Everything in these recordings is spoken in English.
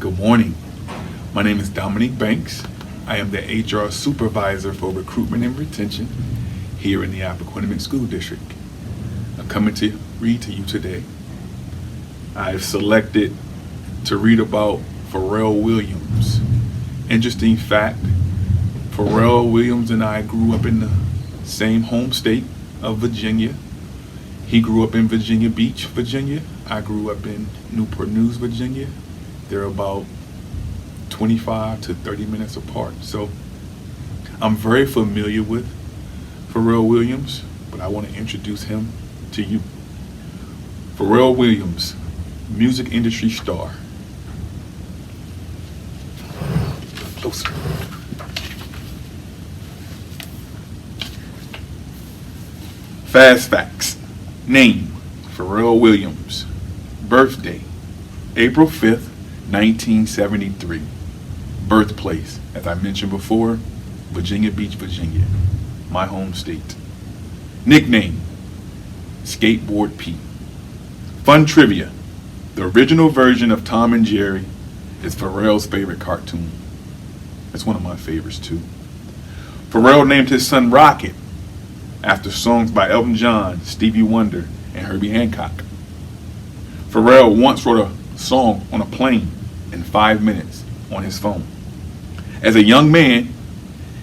Good morning. My name is Dominique Banks. I am the HR Supervisor for Recruitment and Retention here in the Appoquinimink School District. I'm coming to read to you today. I've selected to read about Pharrell Williams. Interesting fact, Pharrell Williams and I grew up in the same home state of Virginia. He grew up in Virginia Beach, Virginia. I grew up in Newport News, Virginia. They're about 25 to 30 minutes apart. So I'm very familiar with Pharrell Williams, but I want to introduce him to you. Pharrell Williams, music industry star. Closer. Fast facts. Name, Pharrell Williams. Birthday, April 5th, 1973. Birthplace, as I mentioned before, Virginia Beach, Virginia, my home state. Nickname, Skateboard Pete. Fun trivia, the original version of Tom and Jerry is Pharrell's favorite cartoon. It's one of my favorites too. Pharrell named his son Rocket after songs by Elton John, Stevie Wonder, and Herbie Hancock. Pharrell once wrote a song on a plane in 5 minutes on his phone. As a young man,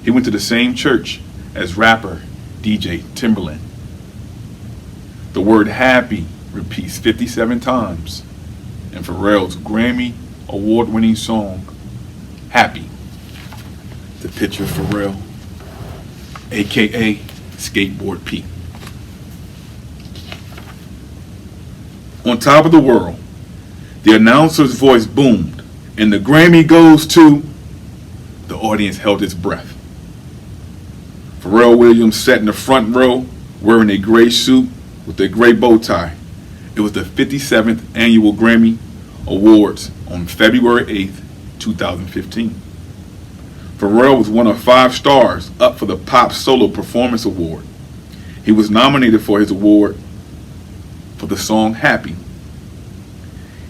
he went to the same church as rapper DJ Timberland. The word happy repeats 57 times in Pharrell's Grammy award-winning song, Happy. The picture of Pharrell, aka Skateboard Pete. On top of the world, the announcer's voice boomed, and the Grammy goes to. The audience held its breath. Pharrell Williams sat in the front row wearing a gray suit with a gray bow tie. It was the 57th Annual Grammy Awards on February 8th, 2015. Pharrell was one of 5 stars up for the Pop Solo Performance Award. He was nominated for his award for the song Happy.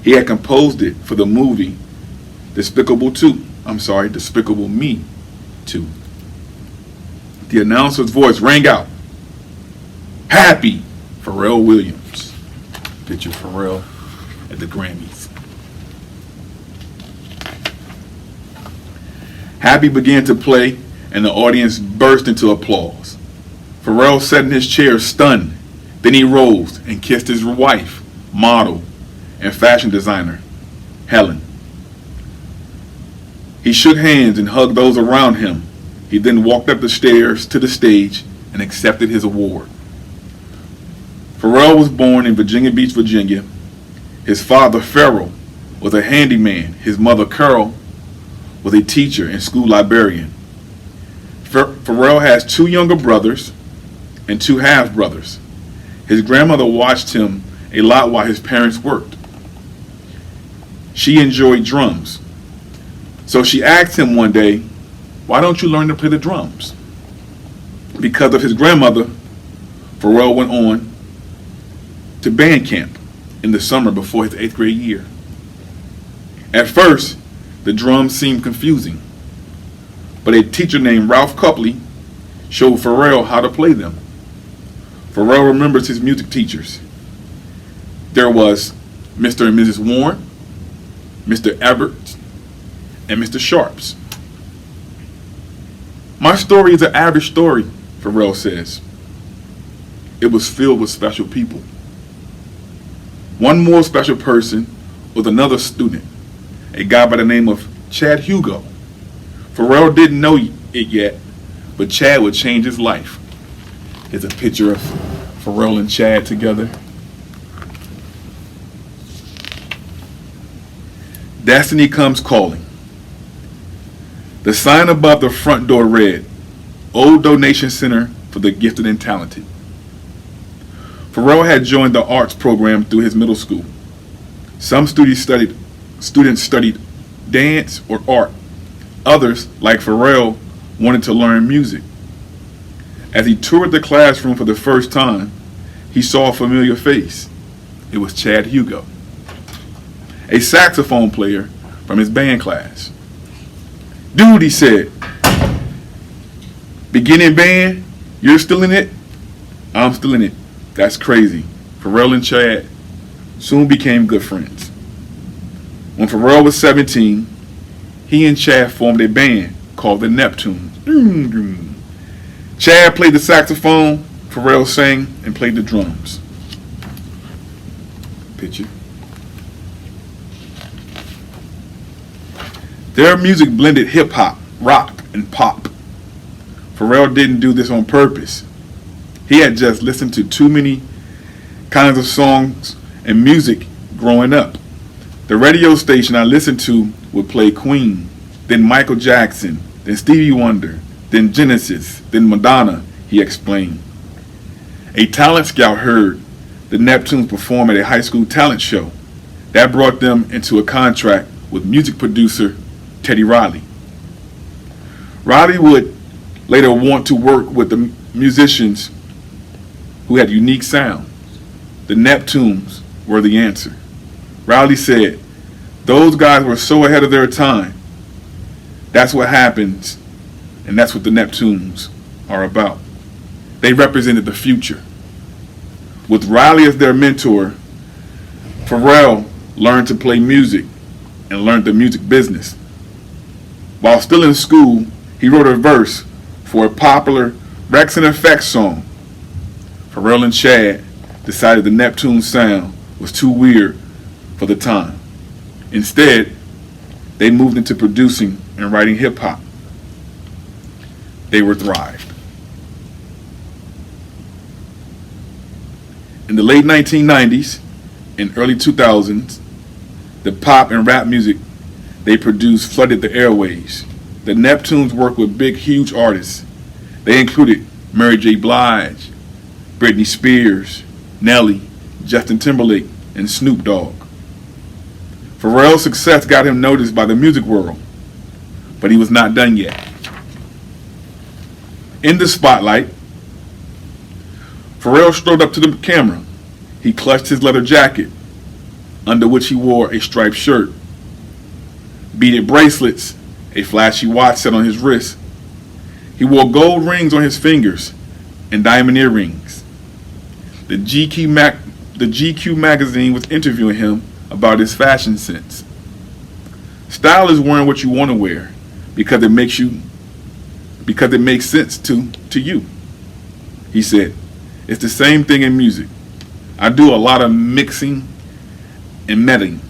He had composed it for the movie Despicable Me 2. The announcer's voice rang out, Happy, Pharrell Williams. Picture Pharrell at the Grammys. Happy began to play and the audience burst into applause. Pharrell sat in his chair stunned. Then he rose and kissed his wife, model, and fashion designer, Helen. He shook hands and hugged those around him. He then walked up the stairs to the stage and accepted his award. Pharrell was born in Virginia Beach, Virginia. His father, Pharrell, was a handyman. His mother, Carol, was a teacher and school librarian. Pharrell has 2 younger brothers and 2 half-brothers. His grandmother watched him a lot while his parents worked. She enjoyed drums. So she asked him one day, why don't you learn to play the drums? Because of his grandmother, Pharrell went on to band camp in the summer before his 8th grade year. At first, the drums seemed confusing, but a teacher named Ralph Copley showed Pharrell how to play them. Pharrell remembers his music teachers. There was Mr. and Mrs. Warren, Mr. Everett, and Mr. Sharps. My story is an average story, Pharrell says. It was filled with special people. One more special person was another student, a guy by the name of Chad Hugo. Pharrell didn't know it yet, but Chad would change his life. Here's a picture of Pharrell and Chad together. Destiny comes calling. The sign above the front door read, Old Donation Center for the Gifted and Talented. Pharrell had joined the arts program through his middle school. Some students studied dance or art. Others, like Pharrell, wanted to learn music. As he toured the classroom for the first time, he saw a familiar face. It was Chad Hugo. A saxophone player, from his band class. "Dude," he said, "beginning band, you're still in it?" "I'm still in it." "That's crazy." Pharrell and Chad soon became good friends. When Pharrell was 17, he and Chad formed a band called the Neptunes. Chad played the saxophone, Pharrell sang and played the drums. Picture. Their music blended hip-hop, rock, and pop. Pharrell didn't do this on purpose. He had just listened to too many kinds of songs and music growing up. The radio station I listened to would play Queen, then Michael Jackson, then Stevie Wonder, then Genesis, then Madonna, he explained. A talent scout heard the Neptunes perform at a high school talent show. That brought them into a contract with music producer Teddy Riley. Riley would later want to work with the musicians who had unique sounds. The Neptunes were the answer. Riley said, "Those guys were so ahead of their time. That's what happens, and that's what the Neptunes are about." They represented the future. With Riley as their mentor, Pharrell learned to play music and learned the music business. While still in school, he wrote a verse for a popular Rex and Effects song. Pharrell and Chad decided the Neptune sound was too weird for the time. Instead, they moved into producing and writing hip-hop. They were thrived. In the late 1990s and early 2000s, the pop and rap music they produced flooded the airwaves. The Neptunes worked with big, huge artists. They included Mary J. Blige, Britney Spears, Nelly, Justin Timberlake, and Snoop Dogg. Pharrell's success got him noticed by the music world, but he was not done yet. In the spotlight, Pharrell strode up to the camera. He clutched his leather jacket, under which he wore a striped shirt, beaded bracelets, a flashy watch set on his wrist. He wore gold rings on his fingers and diamond earrings. The GQ magazine was interviewing him about his fashion sense. "Style is wearing what you want to wear because it makes sense to you," he said. "It's the same thing in music. I do a lot of mixing and meddling."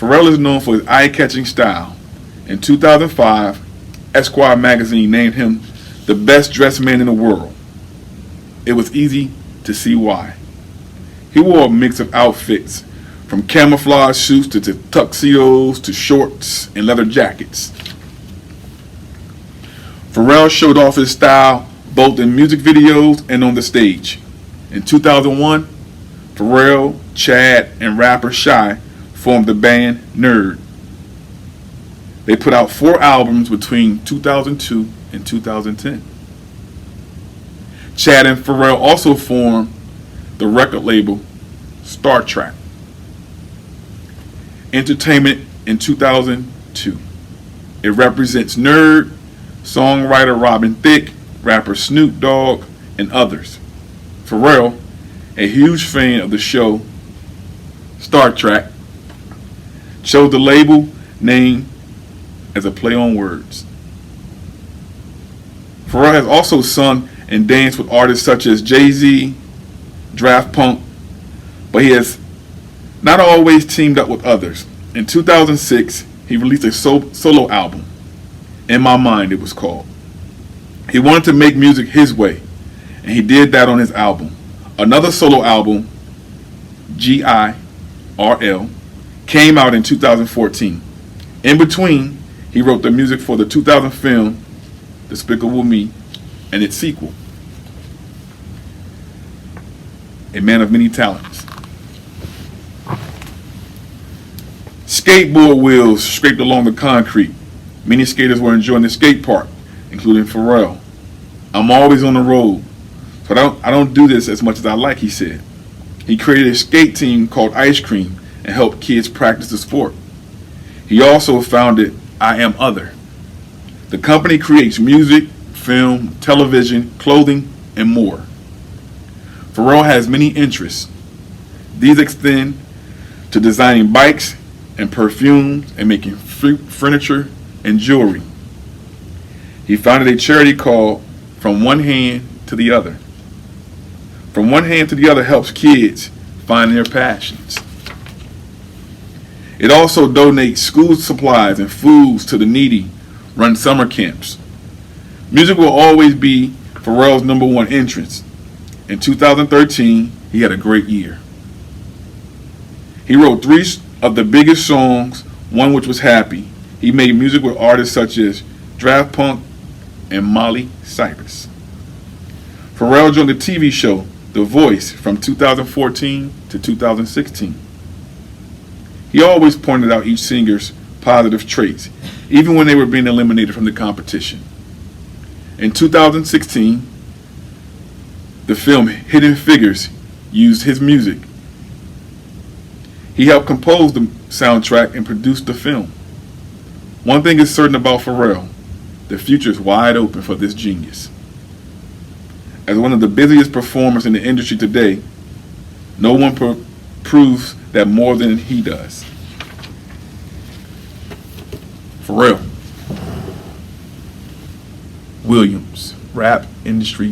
Pharrell is known for his eye-catching style. In 2005, Esquire magazine named him the best dressed man in the world. It was easy to see why. He wore a mix of outfits, from camouflage suits to tuxedos to shorts and leather jackets. Pharrell showed off his style both in music videos and on the stage. In 2001, Pharrell, Chad, and rapper Shy formed the band Nerd. They put out 4 albums between 2002 and 2010. Chad and Pharrell also formed the record label Star Trek Entertainment in 2002. It represents Nerd, songwriter Robin Thicke, rapper Snoop Dogg, and others. Pharrell, a huge fan of the show Star Trek, chose the label name as a play on words. Pharrell has also sung and danced with artists such as Jay-Z, Daft Punk, but he has not always teamed up with others. In 2006, he released a solo album. In My Mind, it was called. He wanted to make music his way, and he did that on his album. Another solo album, GIRL, came out in 2014. In between, he wrote the music for the 2000 film Despicable Me and its sequel. A man of many talents. Skateboard wheels scraped along the concrete. Many skaters were enjoying the skate park, including Pharrell. "I'm always on the road, so I don't do this as much as I like," he said. He created a skate team called Ice Cream and helped kids practice the sport. He also founded I Am Other. The company creates music, film, television, clothing, and more. Pharrell has many interests. These extend to designing bikes and perfumes and making furniture and jewelry. He founded a charity called From One Hand to the Other. From One Hand to the Other helps kids find their passions. It also donates school supplies and foods to the needy, runs summer camps. Music will always be Pharrell's number one interest. In 2013, he had a great year. He wrote 3 of the biggest songs, one which was Happy. He made music with artists such as Draft Punk and Molly Cyrus. Pharrell joined the TV show The Voice from 2014 to 2016. He always pointed out each singer's positive traits, even when they were being eliminated from the competition. In 2016, the film Hidden Figures used his music. He helped compose the soundtrack and produce the film. One thing is certain about Pharrell: the future is wide open for this genius. As one of the busiest performers in the industry today, no one proves that more than he does. Pharrell Williams, rap industry